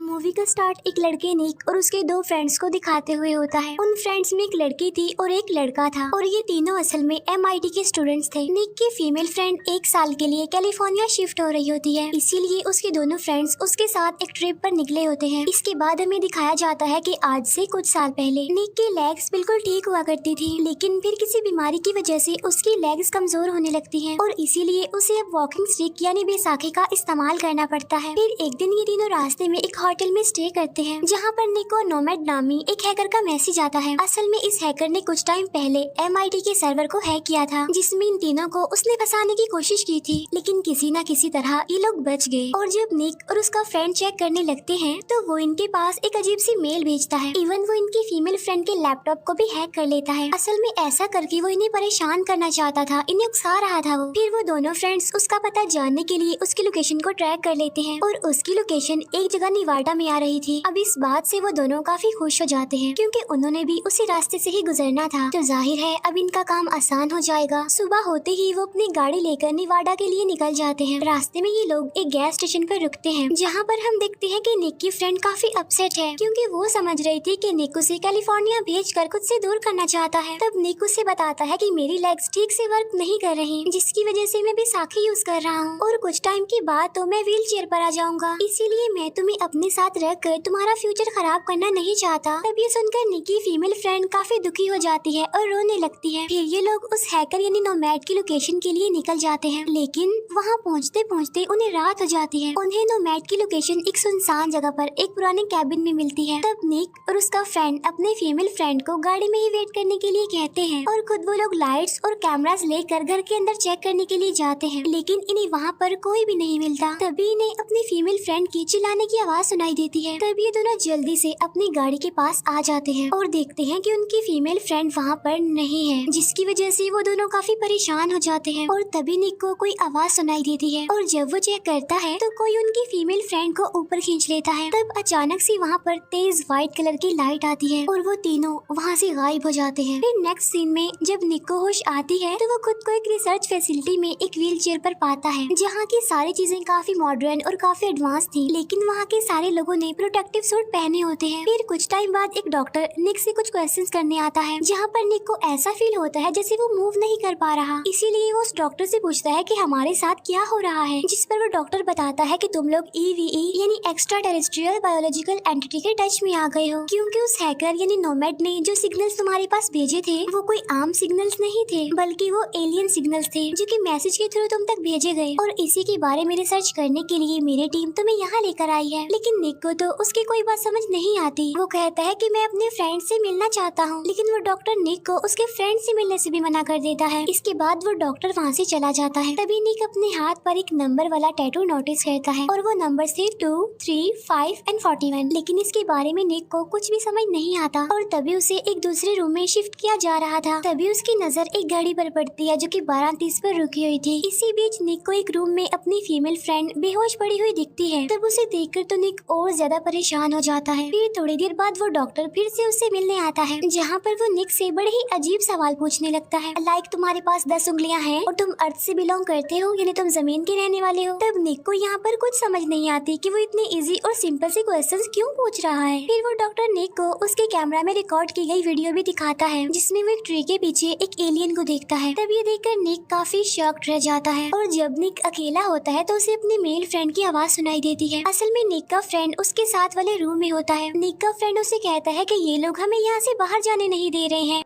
Movie का start एक लड़के निक और उसके दो फ्रेंड्स को दिखाते हुए होता है। उन फ्रेंड्स में एक लड़की थी और एक लड़का था और ये तीनों असल में MIT के स्टूडेंट्स थे। निक की फीमेल फ्रेंड 1 साल के लिए कैलिफोर्निया शिफ्ट हो रही होती है, इसीलिए उसके दोनों फ्रेंड्स उसके साथ एक ट्रिप पर निकले होते हैं। इसके बाद हमें दिखाया जाता है कि आज से कुछ साल पहले निक की लेग्स बिल्कुल ठीक हुआ करती थी, लेकिन फिर किसी बीमारी की वजह से उसकी लेग्स कमजोर होने लगती है और इसीलिए उसे अब वॉकिंग स्टिक यानी बैसाखी का इस्तेमाल करना पड़ता है। फिर एक दिन ये तीनों रास्ते में एक होटल में स्टे करते हैं, जहाँ पर निक को नोमैड नामी एक हैकर का मैसेज आता है। असल में इस हैकर ने कुछ टाइम पहले MIT के सर्वर को हैक किया था, जिसमें इन तीनों को उसने फंसाने की कोशिश की थी, लेकिन किसी न किसी तरह ये लोग बच गए। और जब निक और उसका फ्रेंड चेक करने लगते हैं तो वो इनके पास एक अजीब सी मेल भेजता है। इवन वो इनकी फीमेल फ्रेंड के लैपटॉप को भी हैक कर लेता है। असल में ऐसा करके वो इन्हें परेशान करना चाहता था, इन्हें उकसा रहा था वो। फिर वो दोनों फ्रेंड्स उसका पता जानने के लिए उसकी लोकेशन को ट्रैक कर लेते हैं और उसकी लोकेशन एक जगह निवाडा में आ रही थी। अब इस बात से वो दोनों काफी खुश हो जाते हैं, क्योंकि उन्होंने भी उसी रास्ते से ही गुजरना था, तो जाहिर है अब इनका काम आसान हो जाएगा। सुबह होते ही वो अपनी गाड़ी लेकर निवाडा के लिए निकल जाते हैं। रास्ते में ये लोग एक गैस स्टेशन पर रुकते हैं, जहाँ पर हम देखते हैं कि निक की फ्रेंड काफी अपसेट है, क्योंकि वो समझ रही थी कि निक उसे कैलिफोर्निया भेजकर खुद से दूर करना चाहता है। तब निक उसे बताता है कि मेरी लेग्स ठीक से वर्क नहीं कर रही, जिसकी वजह से मैं बैसाखी यूज कर रहा हूँ और कुछ टाइम के बाद तो मैं व्हील चेयर पर आ जाऊंगा, इसीलिए मैं तुम्हें अपने साथ रख कर तुम्हारा फ्यूचर खराब करना नहीं चाहता। तब ये सुनकर निक की फीमेल फ्रेंड काफी दुखी हो जाती है और रोने लगती है। फिर ये लोग उस हैकर यानी नोमैड की लोकेशन के लिए निकल जाते हैं, लेकिन वहाँ पहुँचते पहुँचते उन्हें रात हो जाती है। उन्हें नोमैड की लोकेशन एक सुनसान जगह पर एक पुराने कैबिन में मिलती है। तब निक और उसका फ्रेंड अपने फीमेल फ्रेंड को गाड़ी में ही वेट करने के लिए कहते हैं और खुद वो लोग लाइट्स और कैमरास लेकर घर के अंदर चेक करने के लिए जाते हैं, लेकिन इन्हें वहाँ पर कोई भी नहीं मिलता। तभी इन्हें अपनी फीमेल फ्रेंड की चिल्लाने की आवाज सुनाई देती है। तब ये दोनों जल्दी से अपनी गाड़ी के पास आ जाते हैं और देखते हैं कि उनकी फीमेल फ्रेंड वहाँ पर नहीं है, जिसकी वजह से वो दोनों काफी परेशान हो जाते हैं। और तभी निक को कोई आवाज सुनाई देती है और जब वो चेक करता है तो कोई उनकी फीमेल फ्रेंड को ऊपर खींच लेता है। तब अचानक से वहाँ पर तेज व्हाइट कलर की लाइट आती है और वो तीनों वहाँ से गायब हो जाते हैं। फिर नेक्स्ट सीन में जब निक को होश आती है तो वो खुद को एक रिसर्च फैसिलिटी में एक व्हील चेयर पर पाता है, जहाँ की सारी चीजें काफी मॉडर्न और काफी एडवांस थी, लेकिन वहाँ के सारे लोगों ने प्रोटेक्टिव सूट पहने होते हैं। फिर कुछ टाइम बाद एक डॉक्टर निक से कुछ क्वेश्चंस करने आता है, जहाँ पर निक को ऐसा फील होता है जैसे वो मूव नहीं कर पा रहा। इसीलिए वो उस डॉक्टर से पूछता है कि हमारे साथ क्या हो रहा है, जिस पर वो डॉक्टर बताता है कि तुम लोग EVE यानी एक्स्ट्रा टेरेस्ट्रियल बायोलॉजिकल एंटिटी के टच में आ गए हो, क्योंकि उस हैकर यानी नोमैड ने जो सिग्नल्स तुम्हारे पास भेजे थे वो कोई आम सिग्नल्स नहीं थे, बल्कि वो एलियन सिग्नल्स थे, जो कि मैसेज के थ्रू तुम तक भेजे गए। और इसी के बारे में रिसर्च करने के लिए मेरी टीम तुम्हें यहाँ लेकर आई है। लेकिन निक को तो उसकी कोई बात समझ नहीं आती। वो कहता है कि मैं अपने फ्रेंड से मिलना चाहता हूँ, लेकिन वो डॉक्टर निक को उसके फ्रेंड से मिलने से भी मना कर देता है। इसके बाद वो डॉक्टर वहाँ से चला जाता है। तभी निक अपने हाथ पर एक नंबर वाला टैटू नोटिस करता है और वो नंबर थे 2, 3, 5 और 41, लेकिन इसके बारे में निक को कुछ भी समझ नहीं आता। और तभी उसे एक दूसरे रूम में शिफ्ट किया जा रहा था। तभी उसकी नजर एक गाड़ी पर पड़ती है जो कि 12:30 पर रुकी हुई थी। इसी बीच निक को एक रूम में अपनी फीमेल फ्रेंड बेहोश पड़ी हुई दिखती है। तब उसे देखकर तो निक और ज्यादा परेशान हो जाता है। फिर थोड़ी देर बाद वो डॉक्टर फिर से उससे मिलने आता है, जहाँ पर वो निक से बड़े ही अजीब सवाल पूछने लगता है, लाइक तुम्हारे पास 10 उंगलियां हैं और तुम अर्थ से बिलोंग करते हो, यानी तुम जमीन के रहने वाले हो। तब निक को यहाँ पर कुछ समझ नहीं आती कि वो इतने इजी और सिंपल से क्वेश्चंस क्यों पूछ रहा है। फिर वो डॉक्टर निक को उसके कैमरा में रिकॉर्ड की गई वीडियो भी दिखाता है, जिसमें वो एक ट्री के पीछे एक एलियन को देखता है। तब ये देखकर निक काफी शॉक्ड रह जाता है और जब निक अकेला होता है तो उसे अपनी मेल फ्रेंड की आवाज सुनाई देती है। असल में निक का फ्रेंड उसके साथ वाले रूम में होता है। निक का फ्रेंड उसे कहता है कि ये लोग हमें यहाँ से बाहर जाने नहीं दे रहे हैं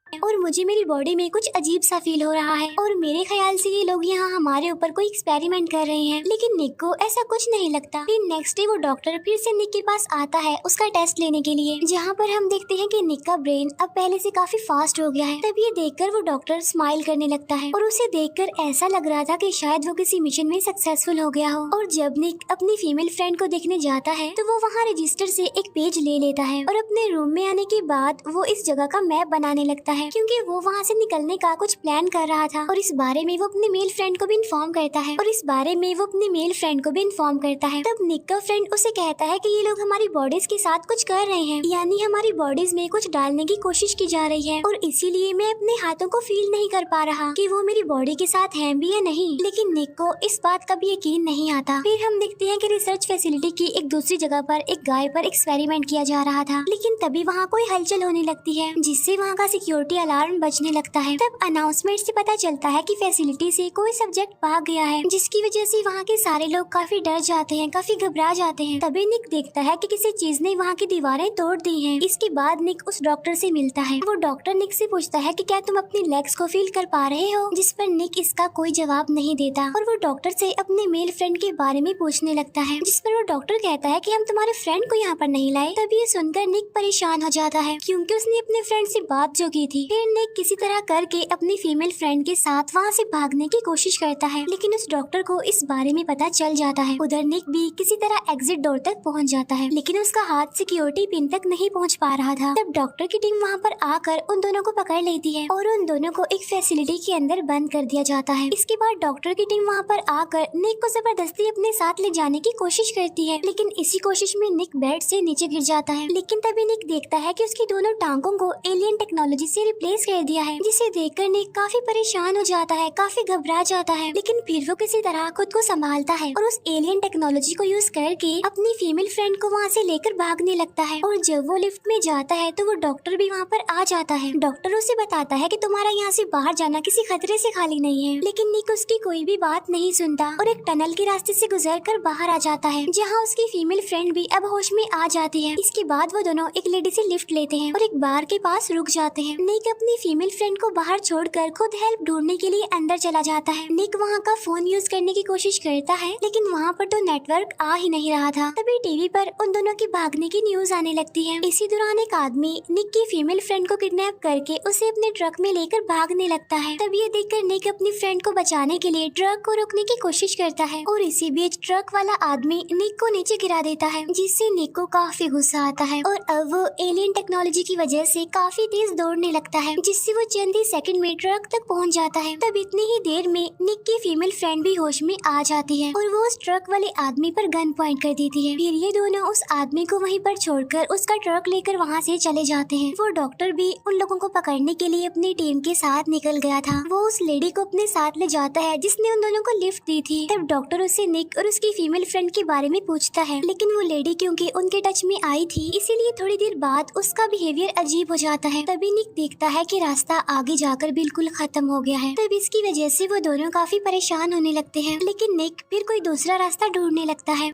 और मुझे मेरी बॉडी में कुछ अजीब सा फील हो रहा है और मेरे ख्याल से ये लोग यहाँ हमारे ऊपर कोई एक्सपेरिमेंट कर रहे हैं, लेकिन निक को ऐसा कुछ नहीं लगता। फिर नेक्स्ट डे वो डॉक्टर फिर से निक के पास आता है उसका टेस्ट लेने के लिए, जहाँ पर हम देखते हैं कि निक का ब्रेन अब पहले से काफी फास्ट हो गया है। तब ये देखकर वो डॉक्टर स्माइल करने लगता है और उसे देखकर ऐसा लग रहा था कि शायद वो किसी मिशन में सक्सेसफुल हो गया हो। और जब निक अपनी फीमेल फ्रेंड को देखने जाता है तो वो वहाँ रजिस्टर से एक पेज ले लेता है और अपने रूम में आने के बाद वो इस जगह का मैप बनाने लगता है। क्योंकि वो वहाँ से निकलने का कुछ प्लान कर रहा था और इस बारे में वो अपने मेल फ्रेंड को भी इन्फॉर्म करता है तब निक का फ्रेंड उसे कहता है कि ये लोग हमारी बॉडीज के साथ कुछ कर रहे हैं, यानी हमारी बॉडीज में कुछ डालने की कोशिश की जा रही है और इसीलिए मैं अपने हाथों को फील नहीं कर पा रहा कि वो मेरी बॉडी के साथ हैं भी या नहीं। लेकिन निक को इस बात का भी यकीन नहीं आता। फिर हम देखते हैं कि रिसर्च फैसिलिटी की एक दूसरी जगह पर एक गाय पर एक्सपेरिमेंट किया जा रहा था, लेकिन तभी वहाँ कोई हलचल होने लगती है जिससे वहाँ का सिक्योरिटी अलार्म बजने लगता है। तब अनाउंसमेंट से पता चलता है कि फैसिलिटी से कोई सब्जेक्ट भाग गया है, जिसकी वजह से वहाँ के सारे लोग काफी डर जाते हैं, काफी घबरा जाते हैं। तभी निक देखता है कि किसी चीज ने वहाँ की दीवारें तोड़ दी हैं। इसके बाद निक उस डॉक्टर से मिलता है। वो डॉक्टर निक से पूछता है कि क्या तुम अपनी लेग्स को फील कर पा रहे हो, जिस पर निक इसका कोई जवाब नहीं देता और वो डॉक्टर से अपने मेल फ्रेंड के बारे में पूछने लगता है, जिस पर वो डॉक्टर कहता है कि हम तुम्हारे फ्रेंड को यहाँ पर नहीं लाए। तभी ये सुनकर निक परेशान हो जाता है क्योंकि उसने अपने फ्रेंड से बात जो की थी। फिर निक किसी तरह करके अपनी फीमेल फ्रेंड के साथ वहाँ से भागने की कोशिश करता है, लेकिन उस डॉक्टर को इस बारे में पता चल जाता है। उधर निक भी किसी तरह एग्जिट डोर तक पहुँच जाता है, लेकिन उसका हाथ सिक्योरिटी पिन तक नहीं पहुँच पा रहा था। तब डॉक्टर की टीम वहाँ पर आकर उन दोनों को पकड़ लेती है और उन दोनों को एक फैसिलिटी के अंदर बंद कर दिया जाता है। इसके बाद डॉक्टर की टीम वहाँ पर आकर निक को जबरदस्ती अपने साथ ले जाने की कोशिश करती है, लेकिन इसी कोशिश में निक बेड से नीचे गिर जाता है। लेकिन तभी निक देखता है कि उसकी दोनों टांगों को एलियन टेक्नोलॉजी से रिप्लेस कर दिया है, जिसे देखकर निक काफी परेशान हो जाता है, काफी घबरा जाता है। लेकिन फिर वो किसी तरह खुद को संभालता है और उस एलियन टेक्नोलॉजी को यूज करके अपनी फीमेल फ्रेंड को वहाँ से लेकर भागने लगता है। और जब वो लिफ्ट में जाता है तो वो डॉक्टर भी वहाँ पर आ जाता है। डॉक्टर उसे बताता है कि तुम्हारा यहाँ से बाहर जाना किसी खतरे से खाली नहीं है, लेकिन निक उसकी कोई भी बात नहीं सुनता और एक टनल के रास्ते से गुजरकर बाहर आ जाता है, जहाँ उसकी फीमेल फ्रेंड भी अब होश में आ जाती है। इसके बाद वो दोनों एक लेडी से लिफ्ट लेते हैं और एक बार के पास रुक जाते हैं। निक अपनी फीमेल फ्रेंड को बाहर छोड़कर खुद हेल्प ढूंढने के लिए अंदर चला जाता है। निक वहाँ का फोन यूज करने की कोशिश करता है, लेकिन वहाँ पर तो नेटवर्क आ ही नहीं रहा था। तभी टीवी पर उन दोनों की भागने की न्यूज आने लगती है। इसी दौरान एक आदमी निक की फीमेल फ्रेंड को किडनैप करके उसे अपने ट्रक में लेकर भागने लगता है। तभी ये देखकर निक अपनी फ्रेंड को बचाने के लिए ट्रक को रोकने की कोशिश करता है और इसी बीच ट्रक वाला आदमी निक को नीचे गिरा देता है, जिससे निक को काफी गुस्सा आता है और अब वो एलियन टेक्नोलॉजी की वजह से काफी तेज दौड़ने लगता है, जिससे वो चंद ही सेकंड में ट्रक तक पहुंच जाता है। तब इतनी ही देर में निक की फीमेल फ्रेंड भी होश में आ जाती है और वो उस ट्रक वाले आदमी पर गन पॉइंट कर देती है। फिर ये दोनों उस आदमी को वहीं पर छोड़कर उसका ट्रक लेकर वहाँ से चले जाते हैं। वो डॉक्टर भी उन लोगों को पकड़ने के लिए अपनी टीम के साथ निकल गया था। वो उस लेडी को अपने साथ ले जाता है जिसने उन दोनों को लिफ्ट दी थी। तब डॉक्टर उससे निक और उसकी फीमेल फ्रेंड के बारे में पूछता है, लेकिन वो लेडी क्योंकि उनके टच में आई थी इसीलिए थोड़ी देर बाद उसका बिहेवियर अजीब हो जाता है। तभी निक देखता है कि रास्ता आगे जाकर बिल्कुल खत्म हो गया है। तब इसकी वजह से वो दोनों काफी परेशान होने लगते हैं, लेकिन निक फिर कोई दूसरा रास्ता ढूंढने लगता है।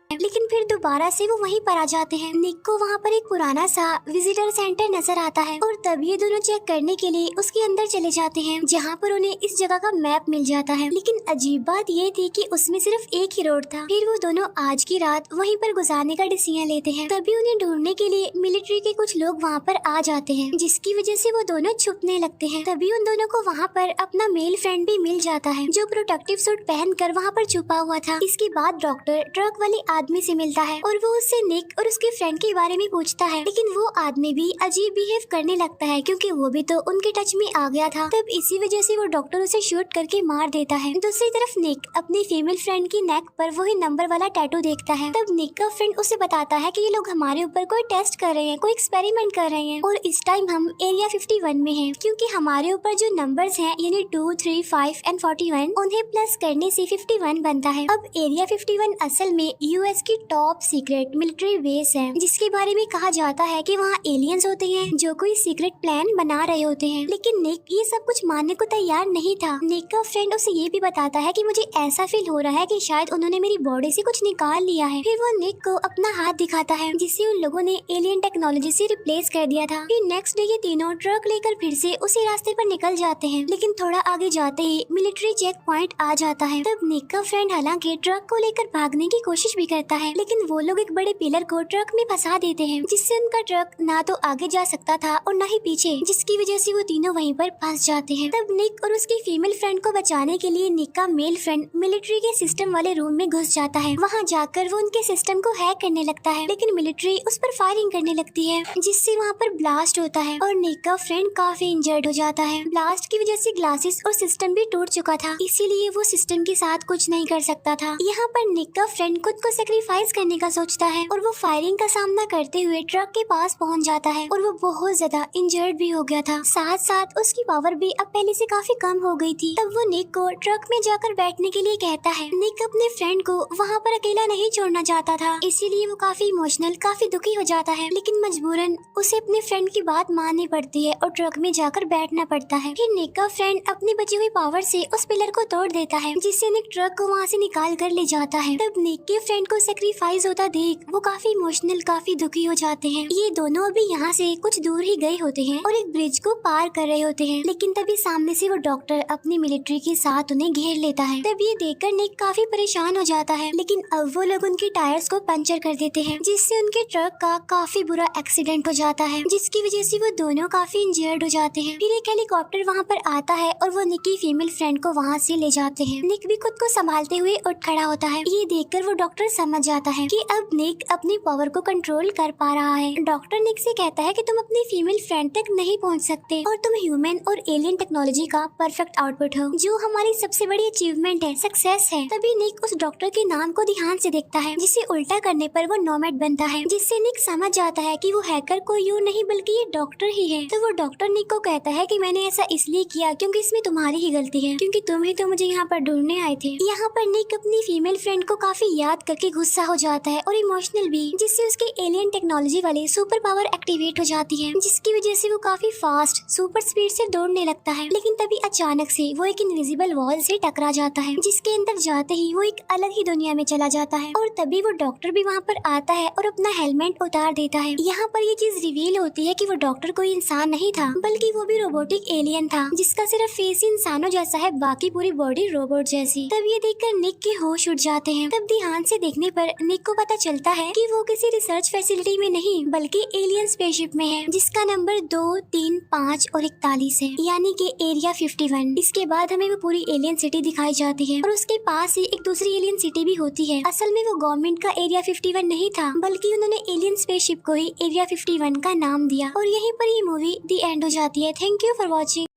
लेकिन फिर दोबारा से वो वहीं पर आ जाते हैं। निक को वहाँ पर एक पुराना सा विजिटर सेंटर नजर आता है और तब ये दोनों चेक करने के लिए उसके अंदर चले जाते हैं, जहाँ पर उन्हें इस जगह का मैप मिल जाता है। लेकिन अजीब बात ये थी कि उसमें सिर्फ एक ही रोड था। फिर वो दोनों आज की रात वहीं पर गुजारने का डिसीजन लेते हैं। तभी उन्हें ढूंढने के लिए मिलिट्री के कुछ लोग वहाँ पर आ जाते हैं, जिसकी वजह से वो दोनों छुपने लगते हैं। तभी उन दोनों को वहाँ पर अपना मेल फ्रेंड भी मिल जाता है, जो प्रोटेक्टिव सूट पहन कर वहाँ पर छुपा हुआ था। इसके बाद डॉक्टर ट्रक वाले आदमी से मिलता है और वो उससे निक और उसके फ्रेंड के बारे में पूछता है, लेकिन वो आदमी भी अजीब बिहेव करने लगता है क्योंकि वो भी तो उनके टच में आ गया था। तब इसी वजह से वो डॉक्टर उसे शूट करके मार देता है। दूसरी तरफ निक अपनी फीमेल फ्रेंड की नेक पर वही नंबर वाला टैटू देखता है। तब निक का फ्रेंड उसे बताता है कि ये लोग हमारे ऊपर कोई टेस्ट कर रहे हैं, कोई एक्सपेरिमेंट कर रहे हैं और इस टाइम हम एरिया 51 में हैं, क्योंकि हमारे ऊपर जो नंबर्स हैं यानी 2, 3, 5 एंड 41 उन्हें प्लस करने से 51 बनता है। अब एरिया 51 असल में यूएस की टॉप सीक्रेट मिलिट्री बेस है, जिसके बारे में कहा जाता है कि वहाँ एलियंस होते हैं जो कोई सीक्रेट प्लान बना रहे होते हैं। लेकिन निक ये सब कुछ मानने को तैयार नहीं था। निक का फ्रेंड उसे ये भी बताता है कि मुझे ऐसा फील हो रहा है कि शायद उन्होंने मेरी बॉडी से कुछ निकाल लिया है। फिर वो निक को अपना हाथ दिखाता है, जिसे उन लोगों ने एलियन टेक्नोलॉजी से रिप्लेस कर दिया था। फिर नेक्स्ट डे ये तीनों ट्रक लेकर फिर से उसी रास्ते पर निकल जाते हैं, लेकिन थोड़ा आगे जाते ही मिलिट्री चेक पॉइंट आ जाता है। तब निक का फ्रेंड हालांकि ट्रक को लेकर भागने की कोशिश भी करता है, लेकिन वो लोग एक बड़े पिलर को ट्रक में फंसा देते हैं, जिससे उनका ट्रक ना तो आगे जा सकता था और न ही पीछे, जिसकी वजह से वो तीनों वहीं पर फंस जाते हैं। तब निक और उसकी फीमेल फ्रेंड को बचाने के लिए निक का मेल फ्रेंड मिलिट्री के सिस्टम वाले रूम में घुस जाता है। वहाँ जाकर वो उनके सिस्टम को हैक करने लगता है, लेकिन मिलिट्री उस पर फायरिंग करने लगती है, जिससे वहाँ पर ब्लास्ट होता है और निक का फ्रेंड काफी इंजर्ड हो जाता है। ब्लास्ट की वजह से ग्लासेस और सिस्टम भी टूट चुका था, इसीलिए वो सिस्टम के साथ कुछ नहीं कर सकता था। यहाँ पर निक का फ्रेंड खुद को सेक्रीफाइस करने का सोचता है और वो फायरिंग का सामना करते हुए ट्रक के पास पहुँच जाता है और वो बहुत ज्यादा इंजर्ड भी हो गया था। साथ साथ उसकी पावर भी अब पहले से काफी कम हो गई थी। तब वो निक को ट्रक में जाकर बैठने के लिए कहता है। निक अपने फ्रेंड को वहाँ पर अकेला नहीं छोड़ना चाहता था, इसीलिए वो काफी इमोशनल, काफी दुखी हो जाता है, लेकिन मजबूरन उसे अपने फ्रेंड की बात माननी पड़ती है और ट्रक में जाकर बैठना पड़ता है। फिर निक का फ्रेंड अपनी बची हुई पावर से उस पिलर को तोड़ देता है, जिससे निक ट्रक को वहाँ से निकाल कर ले जाता है। तब निक के फ्रेंड को सेक्रीफाइस होता देख वो काफी इमोशनल, काफी दुखी हो जाते हैं। ये दोनों अभी यहाँ से कुछ दूर ही गए होते हैं और एक ब्रिज को पार कर रहे होते हैं, लेकिन तभी सामने से वो डॉक्टर अपनी मिलिट्री के साथ उन्हें घेर लेता है। तब ये देखकर निक काफी परेशान हो जाता है, लेकिन अब वो लोग उनके टायर्स को पंचर कर देते हैं, जिससे उनके ट्रक का काफी बुरा एक्सीडेंट हो जाता है, जिसकी वजह से वो दोनों काफी इंजर्ड हो जाते हैं। फिर एक हेलीकॉप्टर वहाँ पर आता है और वो निक की फीमेल फ्रेंड को वहाँ से ले जाते हैं। निक भी खुद को संभालते हुए उठ खड़ा होता है। ये देखकर वो डॉक्टर समझ जाता है कि अब निक अपनी पावर को कंट्रोल कर पा रहा है। डॉक्टर निक से कहता है कि तुम अपनी फीमेल फ्रेंड तक नहीं पहुंच सकते और तुम ह्यूमन और एलियन टेक्नोलॉजी का परफेक्ट आउटपुट हो, जो हमारी सबसे बड़ी अचीवमेंट है, सक्सेस है। तभी निक उस डॉक्टर के नाम को ध्यान से देखता है, जिसे उल्टा करने पर वो नोमैड बनता है, जिससे निक समझ जाता है कि वो हैकर कोई और नहीं बल्कि ये डॉक्टर ही है। तो वो डॉक्टर निक को कहता है कि मैंने ऐसा इसलिए किया क्योंकि इसमें तुम्हारी ही गलती है, क्योंकि तुम ही तो मुझे यहाँ पर ढूंढने आए थे। यहाँ पर निक अपनी फीमेल फ्रेंड को काफी याद करके गुस्सा हो जाता है और इमोशनल भी, जिससे उसके एलियन टेक्नोलॉजी वाले सुपर पावर एक्टिवेट हो जाती है, जिसकी वजह से वो काफी फास्ट सुपर स्पीड से दौड़ने लगता है। लेकिन तभी अचानक से वो एक इनविजिबल वॉल से टकरा जाता है, जिसके अंदर जाते ही वो एक अलग ही दुनिया में चला जाता है। और तभी वो डॉक्टर भी वहाँ पर आता है और अपना हेलमेट उतार देता है। यहाँ पर ये चीज रिवील होती है कि वो डॉक्टर कोई इंसान नहीं था, बल्कि वो भी रोबोटिक एलियन था, जिसका सिर्फ फेस इंसानों जैसा है, बाकी पूरी बॉडी रोबोट जैसी। तब ये देखकर निक के होश उड़ जाते हैं। तब ध्यान से देखने पर निक को पता चलता है कि वो किसी रिसर्च फैसिलिटी में नहीं बल्कि एलियन स्पेसशिप में है, जिसका नंबर 2, 3, 5 और 41 है, यानी कि एरिया 51। इसके बाद हमें वो पूरी एलियन सिटी दिखाई जाती है और उसके पास ही एक दूसरी एलियन सिटी भी होती है। असल में वो गवर्नमेंट का एरिया 51 नहीं था, बल्कि उन्होंने एलियन स्पेसशिप को ही एरिया 51 का नाम दिया। और यहीं पर ये मूवी दी एंड हो जाती है। Thank you for watching.